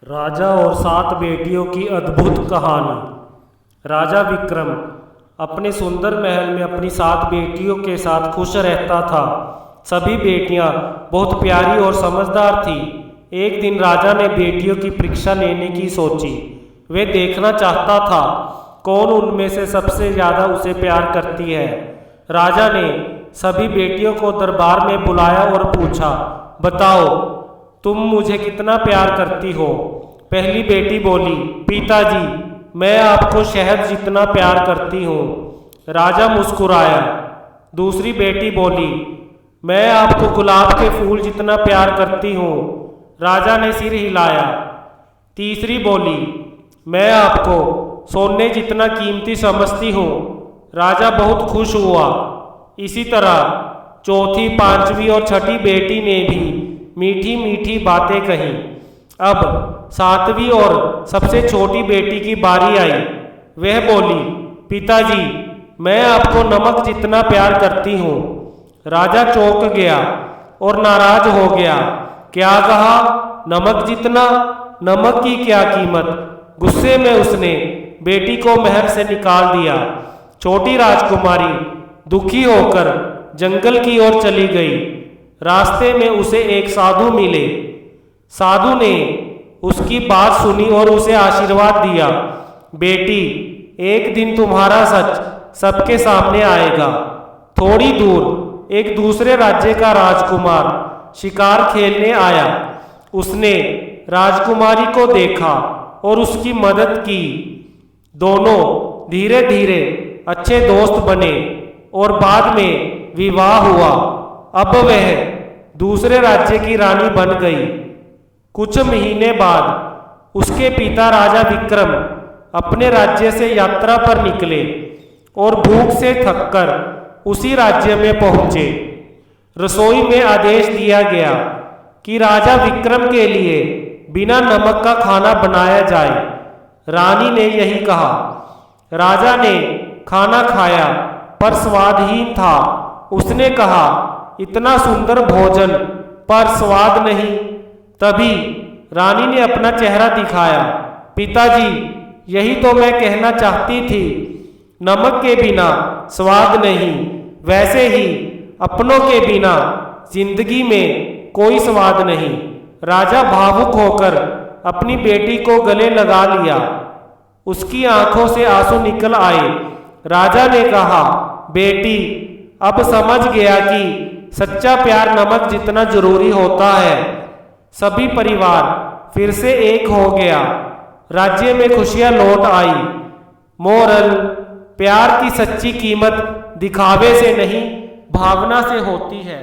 राजा और 7 बेटियों की अद्भुत कहानी। राजा विक्रम अपने सुंदर महल में अपनी 7 बेटियों के साथ खुश रहता था। सभी बेटियां बहुत प्यारी और समझदार थीं। एक दिन राजा ने बेटियों की परीक्षा लेने की सोची। वे देखना चाहता था कौन उनमें से सबसे ज़्यादा उसे प्यार करती है। राजा ने सभी बेटियों को दरबार में बुलाया और पूछा, बताओ तुम मुझे कितना प्यार करती हो। पहली बेटी बोली, पिताजी मैं आपको शहद जितना प्यार करती हूँ। राजा मुस्कुराया। दूसरी बेटी बोली, मैं आपको गुलाब के फूल जितना प्यार करती हूँ। राजा ने सिर हिलाया। तीसरी बोली, मैं आपको सोने जितना कीमती समझती हूँ। राजा बहुत खुश हुआ। इसी तरह चौथी, पांचवी और छठी बेटी ने भी मीठी मीठी बातें कहीं। अब 7वीं और सबसे छोटी बेटी की बारी आई। वह बोली, पिताजी मैं आपको नमक जितना प्यार करती हूँ। राजा चौंक गया और नाराज हो गया। क्या कहा? नमक जितना? नमक की क्या कीमत? गुस्से में उसने बेटी को महल से निकाल दिया। छोटी राजकुमारी दुखी होकर जंगल की ओर चली गई। रास्ते में उसे एक साधु मिले। साधु ने उसकी बात सुनी और उसे आशीर्वाद दिया। बेटी, एक दिन तुम्हारा सच सबके सामने आएगा। थोड़ी दूर एक दूसरे राज्य का राजकुमार शिकार खेलने आया। उसने राजकुमारी को देखा और उसकी मदद की। दोनों धीरे धीरे अच्छे दोस्त बने और बाद में विवाह हुआ। अब वह दूसरे राज्य की रानी बन गई। कुछ महीने बाद उसके पिता राजा विक्रम अपने राज्य से यात्रा पर निकले और भूख से थककर उसी राज्य में पहुंचे। रसोई में आदेश दिया गया कि राजा विक्रम के लिए बिना नमक का खाना बनाया जाए। रानी ने यही कहा। राजा ने खाना खाया पर स्वादहीन था। उसने कहा, इतना सुंदर भोजन पर स्वाद नहीं। तभी रानी ने अपना चेहरा दिखाया। पिताजी यही तो मैं कहना चाहती थी। नमक के बिना स्वाद नहीं, वैसे ही अपनों के बिना जिंदगी में कोई स्वाद नहीं। राजा भावुक होकर अपनी बेटी को गले लगा लिया। उसकी आंखों से आंसू निकल आए। राजा ने कहा, बेटी अब समझ गया कि सच्चा प्यार नमक जितना जरूरी होता है। सभी परिवार फिर से एक हो गया। राज्य में खुशियां लौट आई। मोरल, प्यार की सच्ची कीमत दिखावे से नहीं भावना से होती है।